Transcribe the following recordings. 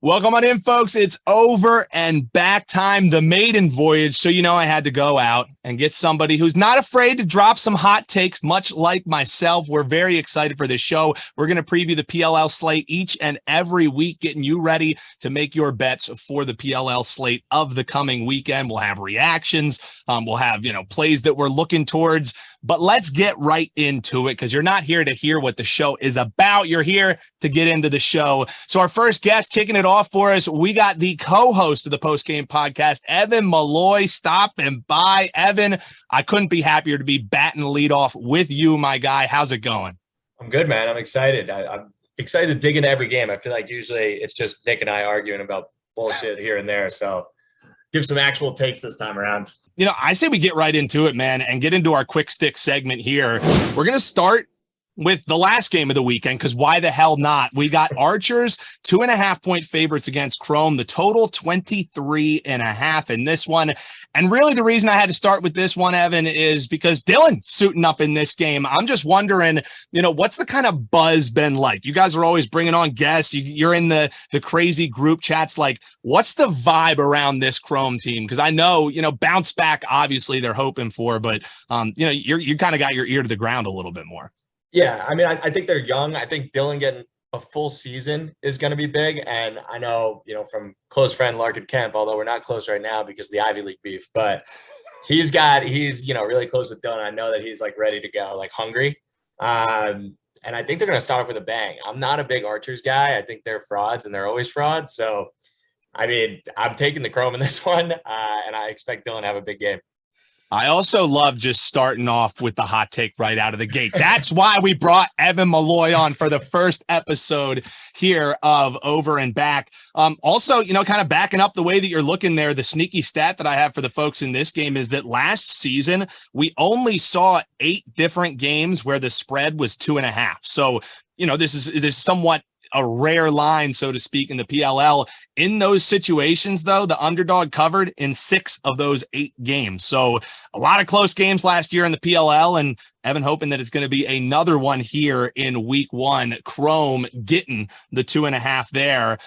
Welcome on in, folks. It's over and back time, the maiden voyage. So, I had to go out and get somebody who's not afraid to drop some hot takes, much like myself. We're very excited for this show. We're going to preview the PLL slate each and every week, getting you ready to make your bets for the PLL slate of the coming weekend. We'll have reactions. We'll have, plays that we're looking towards. But let's get right into it, because you're not here to hear what the show is about. You're here to get into the show. So our first guest kicking it off for us, we got the co-host of the postgame podcast, Evan Molloy, stopping by. Evan, I couldn't be happier to be batting the lead off with you, my guy. How's it going? I'm good, man. I'm excited. I'm excited to dig into every game. I feel like usually it's just Nick and I arguing about bullshit here and there. So give some actual takes this time around. I say we get right into it, man, and get into our quick stick segment here. We're going to start with the last game of the weekend, because why the hell not? We got Archers 2.5-point favorites against Chrome. The total 23.5 in this one. And really the reason I had to start with this one, Evan, is because Dylan's suiting up in this game. I'm just wondering, what's the kind of buzz been like? You guys are always bringing on guests. You're in the crazy group chats. Like, what's the vibe around this Chrome team? Because I know, bounce back, obviously they're hoping for, but, you kind of got your ear to the ground a little bit more. Yeah, I mean, I think they're young. I think Dylan getting a full season is going to be big. And I know, from close friend Larkin Kemp, although we're not close right now because of the Ivy League beef, but he's really close with Dylan. I know that he's like ready to go, like hungry. And I think they're going to start off with a bang. I'm not a big Archers guy. I think they're frauds, and they're always frauds. So, I mean, I'm taking the Chrome in this one, and I expect Dylan to have a big game. I also love just starting off with the hot take right out of the gate. That's why we brought Evan Molloy on for the first episode here of Over and Back. Also, kind of backing up the way that you're looking there, the sneaky stat that I have for the folks in this game is that last season, we only saw 8 different games where the spread was 2.5. So, this is somewhat a rare line, so to speak, in the PLL. In those situations, though, the underdog covered in 6 of those 8 games. So a lot of close games last year in the PLL, and Evan hoping that it's going to be another one here in week 1. Chrome getting the 2.5 there.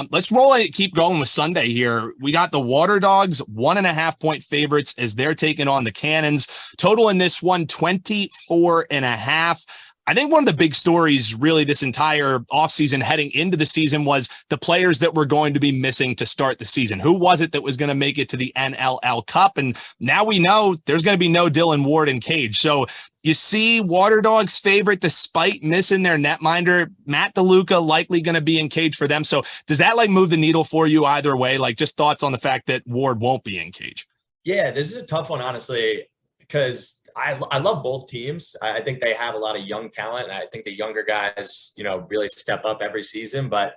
Let's roll it. Keep going with Sunday here. We got the Water Dogs 1.5-point favorites as they're taking on the Cannons. Total in this one, 24.5. I think one of the big stories really this entire offseason heading into the season was the players that were going to be missing to start the season. Who was it that was going to make it to the NLL Cup? And now we know there's going to be no Dylan Ward in cage. So you see Water Dogs favorite despite missing their netminder. Matt DeLuca likely going to be in cage for them. So does that move the needle for you either way? Just thoughts on the fact that Ward won't be in cage? Yeah, this is a tough one, honestly, because I love both teams. I think they have a lot of young talent, and I think the younger guys, really step up every season. But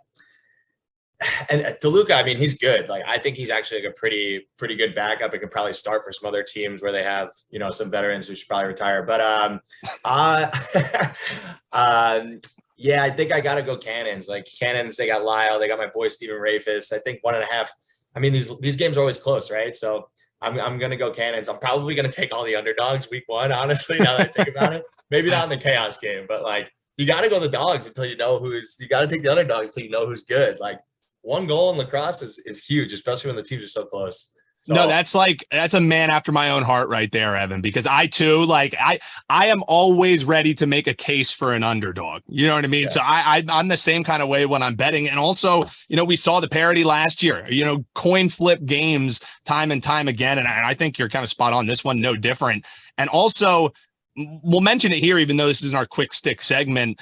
and DeLuca, I mean, he's good. I think he's actually a pretty good backup. It could probably start for some other teams where they have, some veterans who should probably retire. But yeah, I think I got to go Cannons. Cannons, they got Lyle, they got my boy Steven Rafis. I think 1.5. I mean, these games are always close, right? So I'm going to go Cannons. I'm probably going to take all the underdogs week 1, honestly, now that I think about it. Maybe not in the chaos game, but you got to go the dogs until you got to take the underdogs until you know who's good. 1 goal in lacrosse is huge, especially when the teams are so close. So, no, that's a man after my own heart right there, Evan, because I too, I am always ready to make a case for an underdog. You know what I mean? Yeah. So I'm the same kind of way when I'm betting. And also, we saw the parity last year, coin flip games time and time again. And I think you're kind of spot on. This one, no different. And also, we'll mention it here, even though this isn't our quick stick segment.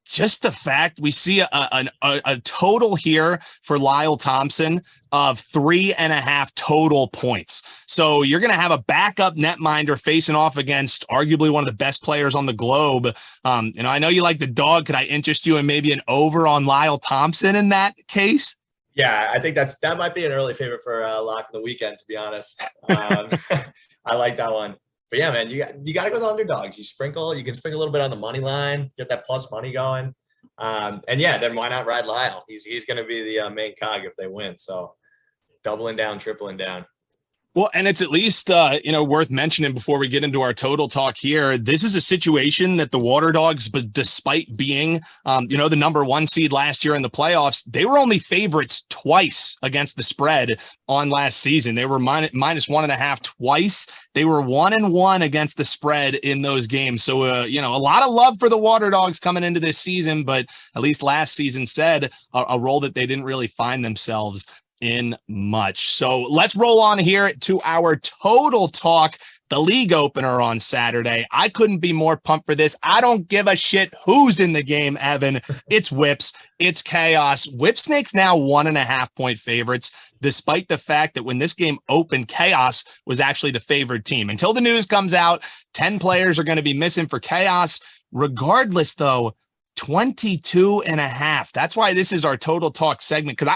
Just the fact we see a total here for Lyle Thompson of 3.5 total points. So you're going to have a backup netminder facing off against arguably one of the best players on the globe. I know you like the dog. Could I interest you in maybe an over on Lyle Thompson in that case? Yeah, I think that might be an early favorite for lock of the weekend, to be honest. I like that one. But yeah, man, you got to go with the underdogs. You can sprinkle a little bit on the money line, get that plus money going. And yeah, then why not ride Lyle? He's going to be the main cog if they win. So doubling down, tripling down. Well, and it's at least, worth mentioning before we get into our total talk here. This is a situation that the Water Dogs, but despite being, the number one seed last year in the playoffs, they were only favorites twice against the spread on last season. They were minus 1.5 twice. They were 1-1 against the spread in those games. So, a lot of love for the Water Dogs coming into this season, but at least last season said a role that they didn't really find themselves in much. So let's roll on here to our total talk, the league opener on Saturday. I couldn't be more pumped for this. I don't give a shit who's in the game, Evan. It's Whips. It's chaos. Whipsnake's now 1.5 point favorites, despite the fact that when this game opened, Chaos was actually the favored team. Until the news comes out, 10 players are going to be missing for Chaos. Regardless, though, 22.5. That's why this is our total talk segment. Cause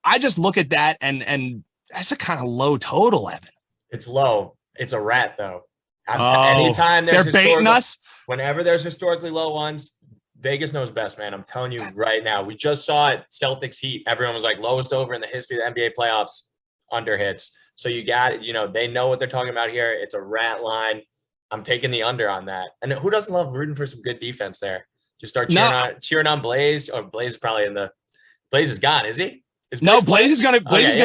I just look at that and that's a kind of low total, Evan. It's low. It's a rat though. Anytime they're baiting us. Whenever there's historically low ones, Vegas knows best, man. I'm telling you right now. We just saw it. Celtics Heat. Everyone was like lowest over in the history of the NBA playoffs, under hits. So you got it. They know what they're talking about here. It's a rat line. I'm taking the under on that. And who doesn't love rooting for some good defense there? Just start cheering on Blaze. Or Blaze is probably Blaze is gone, is he? Blaze is gonna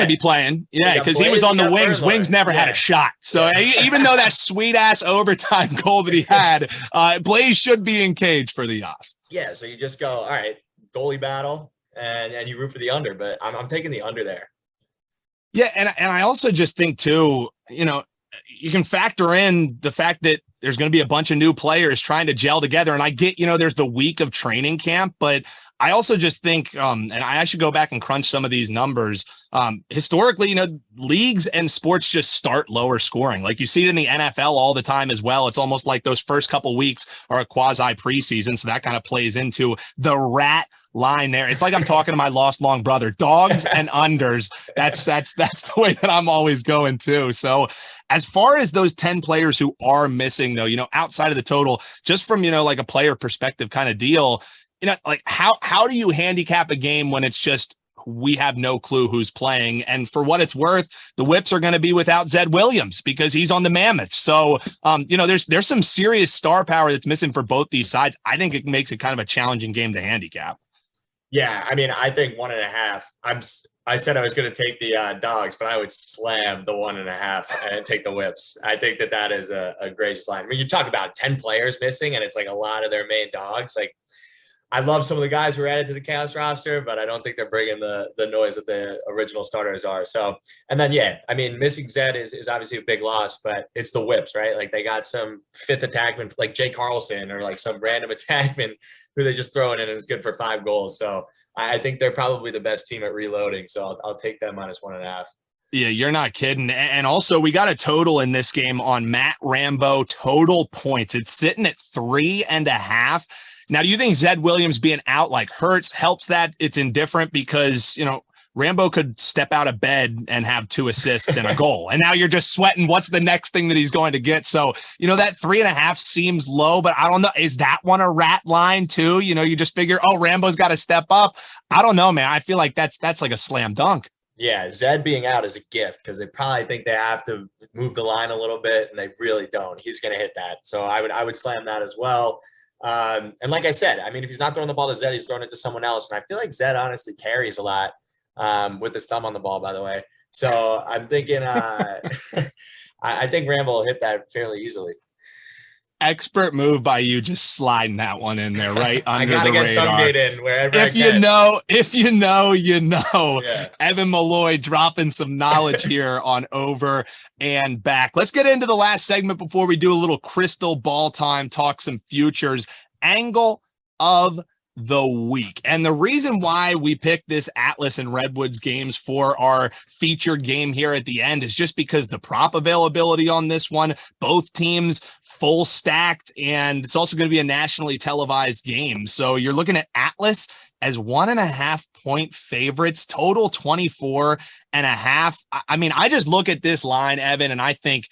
be playing. Yeah, because he was on the wings. Wings never had a shot. So even though that sweet ass overtime goal that he had, Blaze should be in cage for the Yas. Yeah, so you just go, all right, goalie battle, and you root for the under, but I'm taking the under there. Yeah, and I also just think too, you can factor in the fact that there's going to be a bunch of new players trying to gel together. And I get, there's the week of training camp, but I also just think, and I should go back and crunch some of these numbers. Historically, leagues and sports just start lower scoring. Like you see it in the NFL all the time as well. It's almost like those first couple weeks are a quasi preseason. So that kind of plays into the rat line there. It's like I'm talking to my lost long brother. Dogs and unders. That's the way that I'm always going too. So as far as those 10 players who are missing though, outside of the total, just from, like a player perspective kind of deal, like how do you handicap a game when it's just, we have no clue who's playing? And for what it's worth, the Whips are going to be without Zed Williams because he's on the Mammoths. So, there's some serious star power that's missing for both these sides. I think it makes it kind of a challenging game to handicap. Yeah, I think 1.5. I said I was going to take the Dogs, but I would slam the 1.5 and take the Whips. I think that is a gracious line. You talk about 10 players missing, and it's like a lot of their main dogs. Like, I love some of the guys who are added to the Chaos roster, but I don't think they're bringing the noise that the original starters are. So, and then, missing Zed is obviously a big loss, but it's the Whips, right? Like, they got some fifth attackman, like Jay Carlson, or like some random attackman who they just throw in and is good for 5 goals. So I think they're probably the best team at reloading. So I'll take them minus 1.5. Yeah, you're not kidding. And also, we got a total in this game on Matt Rambo total points. It's sitting at 3.5. Now, do you think Zed Williams being out hurts, helps that? It's indifferent because, Rambo could step out of bed and have 2 assists and a goal. And now you're just sweating. What's the next thing that he's going to get? So, that 3.5 seems low, but I don't know. Is that one a rat line too? You just figure, Rambo's got to step up. I don't know, man. I feel like that's like a slam dunk. Yeah, Zed being out is a gift because they probably think they have to move the line a little bit, and they really don't. He's going to hit that. So I would slam that as well. And like I said, if he's not throwing the ball to Zed, he's throwing it to someone else. And I feel like Zed honestly carries a lot with his thumb on the ball, by the way. So I'm thinking, I think Rambo will hit that fairly easily. Expert move by you, just sliding that one in there right under I gotta the get radar. Thumbgate in wherever if you know. Yeah. Evan Molloy dropping some knowledge here on over and back. Let's get into the last segment before we do a little crystal ball time, talk some futures. Angle of the week. And the reason why we picked this Atlas and Redwoods games for our featured game here at the end is just because the prop availability on this one, both teams full stacked, and it's also going to be a nationally televised game. So you're looking at Atlas as 1.5 point favorites, total 24.5. I just look at this line, Evan, and I think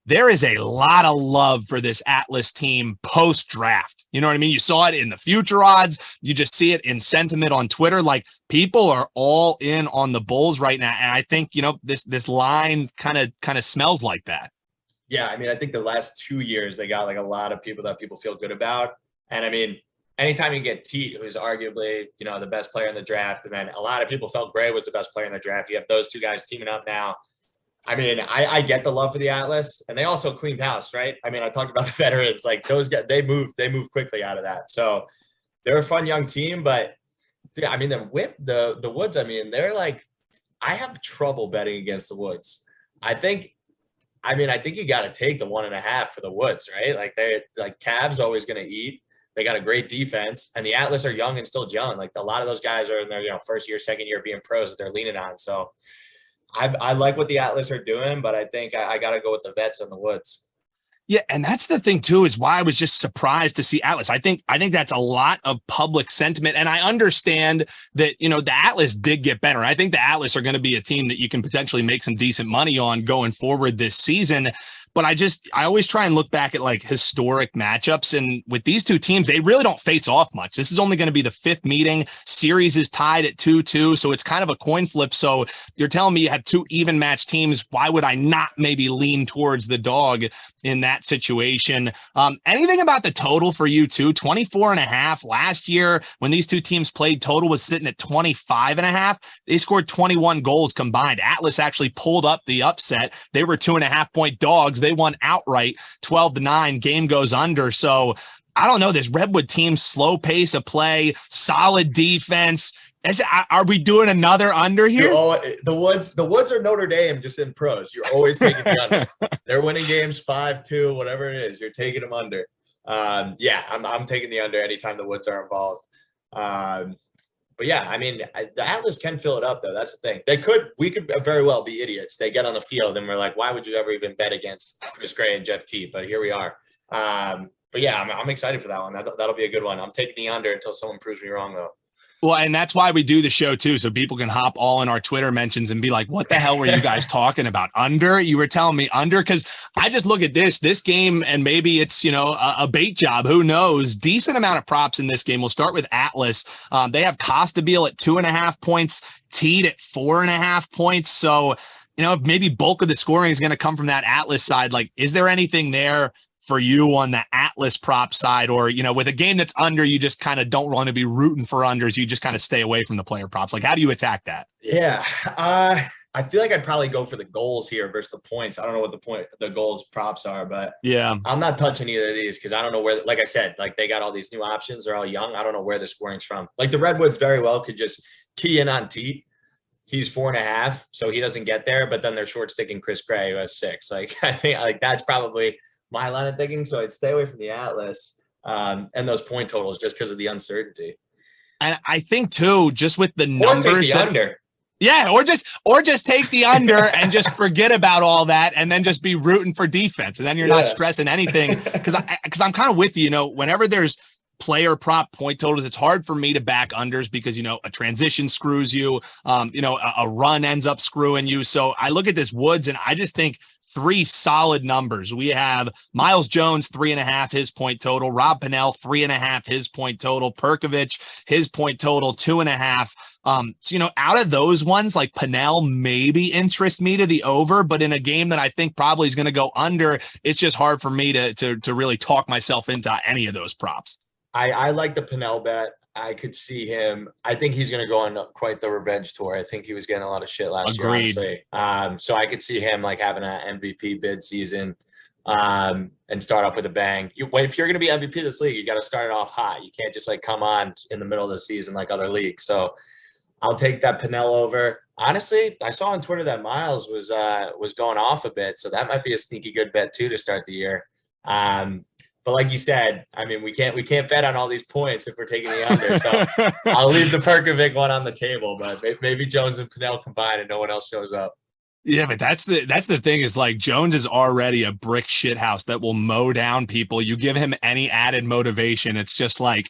there is a lot of love for this Atlas team post-draft. You know what I mean? You saw it in the future odds. You just see it in sentiment on Twitter. Like, people are all in on the Bulls right now. And I think, this line kind of smells like that. Yeah, I mean, I think the last 2 years, they got like a lot of people that people feel good about. And I mean, anytime you get Teat, who's arguably, the best player in the draft, and then a lot of people felt Gray was the best player in the draft. You have those two guys teaming up now. I mean, I get the love for the Atlas, and they also cleaned house, right? I mean, I talked about the veterans, like those guys, they move quickly out of that. So they're a fun young team, but yeah, I mean, the Woods, I mean, they're like, I have trouble betting against the Woods. I think you got to take the 1.5 for the Woods, right? Like Cavs always going to eat. They got a great defense, and the Atlas are young and still young. Like a lot of those guys are in their, first year, second year being pros that they're leaning on. So I like what the Atlas are doing, but I think I got to go with the vets on the Woods. Yeah, and that's the thing too, is why I was just surprised to see Atlas. I think that's a lot of public sentiment, and I understand that the Atlas did get better. I think the Atlas are going to be a team that you can potentially make some decent money on going forward this season. But I always try and look back at like historic matchups. And with these two teams, they really don't face off much. This is only going to be the 5th meeting. Series is tied at 2-2. So it's kind of a coin flip. So you're telling me you have 2 even match teams. Why would I not maybe lean towards the dog in that situation? Anything about the total for you too? 24.5 last year when these two teams played, total was sitting at 25.5. They scored 21 goals combined. Atlas actually pulled up the upset. They were 2.5-point dogs. They won outright 12-9. Game goes under. So I don't know. This Redwood team, slow pace of play, solid defense. Are we doing another under here? The Woods are Notre Dame just in pros. You're always taking the under. They're winning games 5-2, whatever it is. You're taking them under. Yeah, I'm taking the under anytime the Woods are involved. But yeah, I mean, the Atlas can fill it up though. That's the thing. We could very well be idiots. They get on the field and we're like, why would you ever even bet against Chris Gray and Jeff Teat? But here we are. But yeah, I'm excited for that one. That'll be a good one. I'm taking the under until someone proves me wrong though. Well, and that's why we do the show too, so people can hop all in our Twitter mentions and be like, what the hell were you guys talking about? Under? You were telling me under? Because I just look at this game, and maybe it's, a bait job. Who knows? Decent amount of props in this game. We'll start with Atlas. They have Costabile at 2.5 points, Teat at 4.5 points. So, maybe bulk of the scoring is going to come from that Atlas side. Like, is there anything there for you on the Atlas prop side, or, with a game that's under, you just kind of don't want to be rooting for unders. You just kind of stay away from the player props. Like, how do you attack that? Yeah. I feel like I'd probably go for the goals here versus the points. I don't know what the goals props are, but yeah, I'm not touching either of these because I don't know where, like I said, like they got all these new options. They're all young. I don't know where the scoring's from. Like the Redwoods very well could just key in on Teat. He's 4.5, so he doesn't get there, but then they're short sticking Chris Gray, who has 6. Like, I think like that's probably my line of thinking. So I'd stay away from the Atlas and those point totals just because of the uncertainty. And I think too, just with the numbers, or take the under. Yeah, or just take the under and just forget about all that, and then just be rooting for defense, and then you're not stressing anything. Because I'm kind of with you. Whenever there's player prop point totals, it's hard for me to back unders because a transition screws you. A run ends up screwing you. So I look at this Woods, and I just think 3 solid numbers. We have Miles Jones, 3.5, his point total. Rob Pennell, 3.5, his point total. Perkovich, his point total, 2.5. So, out of those ones, like Pennell maybe interest me to the over, but in a game that I think probably is going to go under, it's just hard for me to really talk myself into any of those props. I like the Pennell bet. I could see him. I think he's going to go on quite the revenge tour. I think he was getting a lot of shit last year, honestly. So I could see him like having an MVP bid season and start off with a bang. If you're going to be MVP of this league, you got to start it off hot. You can't just like come on in the middle of the season like other leagues. So I'll take that Pennell over. Honestly, I saw on Twitter that Miles was going off a bit, so that might be a sneaky good bet too to start the year. But like you said, I mean, we can't bet on all these points if we're taking the under. So I'll leave the Perkovic one on the table, but maybe Jones and Pennell combine and no one else shows up. Yeah, but that's the thing is like Jones is already a brick shit house that will mow down people. You give him any added motivation, it's just like,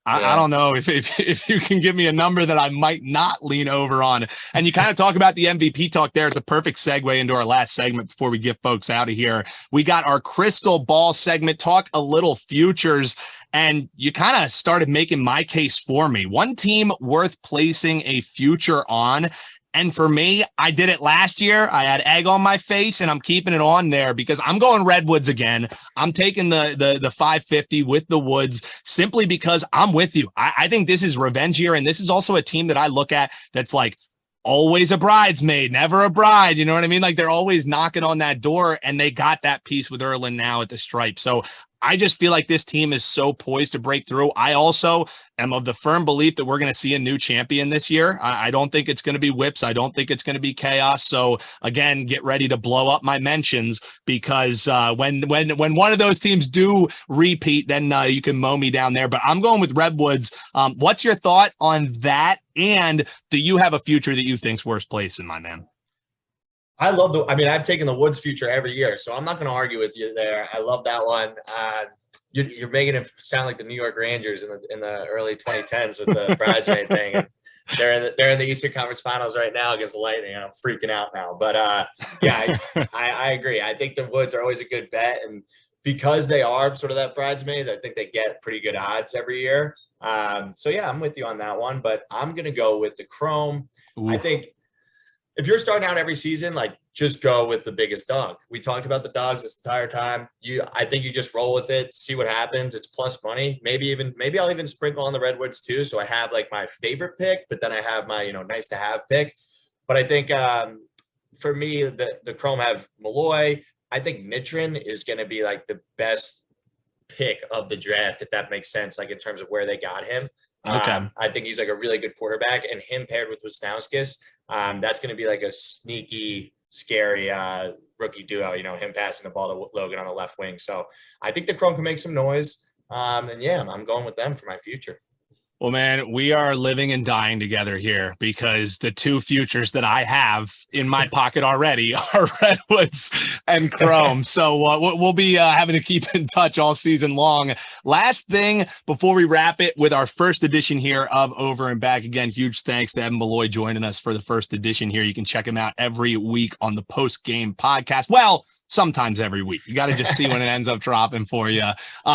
I don't know if you can give me a number that I might not lean over on. And you kind of talk about the MVP talk there. It's a perfect segue into our last segment before we get folks out of here. We got our crystal ball segment, talk a little futures. And you kind of started making my case for me. One team worth placing a future on. And for me, I did it last year. I had egg on my face, and I'm keeping it on there because I'm going Redwoods again. I'm taking the 550 with the Woods simply because I'm with you. I think this is revenge year, and this is also a team that I look at that's like always a bridesmaid, never a bride. You know what I mean? Like they're always knocking on that door, and they got that piece with Erlin now at the stripe. So I just feel like this team is so poised to break through. I also am of the firm belief that we're going to see a new champion this year. I don't think it's going to be whips. I don't think it's going to be chaos. So again, get ready to blow up my mentions because when one of those teams do repeat, then you can mow me down there. But I'm going with Redwoods. What's your thought on that? And do you have a future that you think's worst place in, my man? I've taken the Woods future every year, so I'm not going to argue with you there. I love that one. You're making it sound like the New York Rangers in the early 2010s with the bridesmaid thing. And they're in the Eastern Conference Finals right now against the Lightning. I'm freaking out now, but yeah, I agree. I think the Woods are always a good bet, and because they are sort of that bridesmaids, I think they get pretty good odds every year. So yeah, I'm with you on that one, but I'm going to go with the Chrome. Ooh. I think if you're starting out every season, like just go with the biggest dog. We talked about the dogs this entire time. I think you just roll with it, see what happens. It's plus money. Maybe I'll even sprinkle on the Redwoods too. So I have like my favorite pick, but then I have my, nice to have pick. But I think for me, the Chrome have Molloy. I think Mitrin is going to be like the best pick of the draft, if that makes sense, like in terms of where they got him. Okay. I think he's like a really good quarterback, and him paired with Wisnauskas, that's going to be like a sneaky, scary rookie duo, him passing the ball to Logan on the left wing. So I think the Chrome can make some noise. And yeah, I'm going with them for my future. Well, man, we are living and dying together here because the two futures that I have in my pocket already are Redwoods and Chrome. So we'll be having to keep in touch all season long. Last thing before we wrap it with our first edition here of Over and Back. Again, huge thanks to Evan Molloy joining us for the first edition here. You can check him out every week on the post-game podcast. Well, sometimes every week. You got to just see when it ends up dropping for you.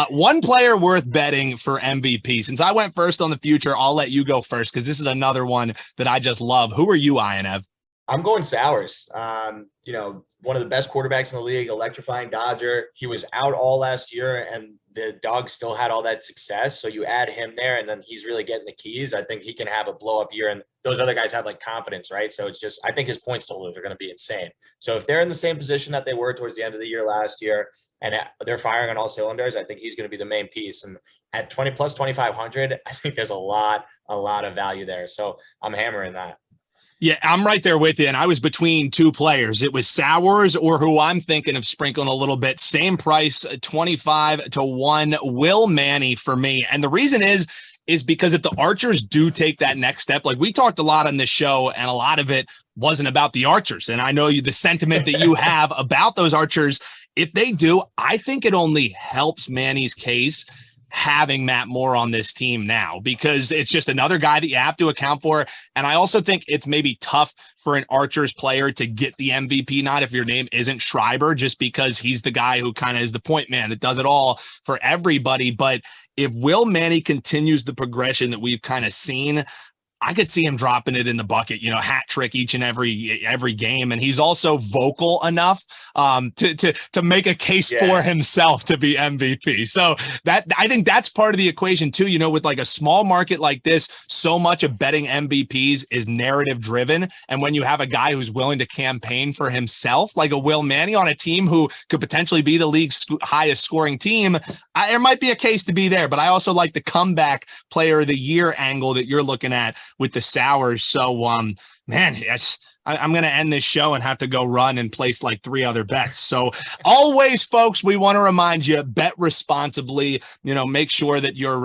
One player worth betting for MVP. Since I went first on the future, I'll let you go first because this is another one that I just love. Who are you eyeing, Ev? I'm going Sowers. One of the best quarterbacks in the league, electrifying Dodger. He was out all last year, and the Dogs still had all that success. So you add him there, and then he's really getting the keys. I think he can have a blow-up year, and those other guys have like confidence, right? So it's just, I think his points totals are going to be insane. So if they're in the same position that they were towards the end of the year last year, and they're firing on all cylinders, I think he's going to be the main piece. And at 20 plus 2,500, I think there's a lot of value there. So I'm hammering that. Yeah, I'm right there with you. And I was between two players. It was Sowers or who I'm thinking of sprinkling a little bit. Same price, 25-1, Will Manny for me. And the reason is because if the Archers do take that next step, like we talked a lot on this show, and a lot of it wasn't about the Archers. And I know the sentiment that you have about those Archers, if they do, I think it only helps Manny's case having Matt Moore on this team now, because it's just another guy that you have to account for. And I also think it's maybe tough for an Archers player to get the MVP nod if your name isn't Schreiber, just because he's the guy who kind of is the point man that does it all for everybody. But if Will Manny continues the progression that we've kind of seen, I could see him dropping it in the bucket, hat trick each and every game. And he's also vocal enough to make a case for himself to be MVP. So that, I think that's part of the equation too, with like a small market like this, so much of betting MVPs is narrative driven. And when you have a guy who's willing to campaign for himself, like a Will Manny on a team who could potentially be the league's highest scoring team, there might be a case to be there. But I also like the comeback player of the year angle that you're looking at with the Sowers. So Man, yes. I'm going to end this show and have to go run and place like 3 other bets. So always, folks, we want to remind you, bet responsibly, make sure that you're,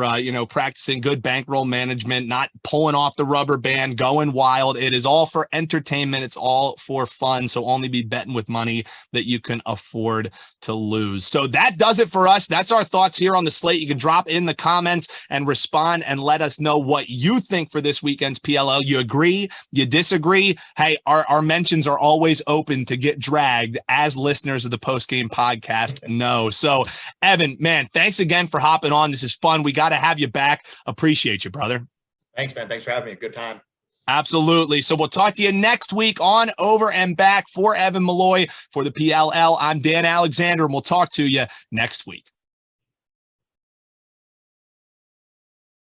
practicing good bankroll management, not pulling off the rubber band, going wild. It is all for entertainment. It's all for fun. So only be betting with money that you can afford to lose. So that does it for us. That's our thoughts here on the slate. You can drop in the comments and respond and let us know what you think for this weekend's PLL. You agree? You disagree? Hey, our mentions are always open to get dragged, as listeners of the post-game podcast know. So, Evan, man, thanks again for hopping on. This is fun. We got to have you back. Appreciate you, brother. Thanks, man. Thanks for having me. Good time. Absolutely. So we'll talk to you next week on Over and Back. For Evan Molloy, for the PLL, I'm Dan Alexander, and we'll talk to you next week.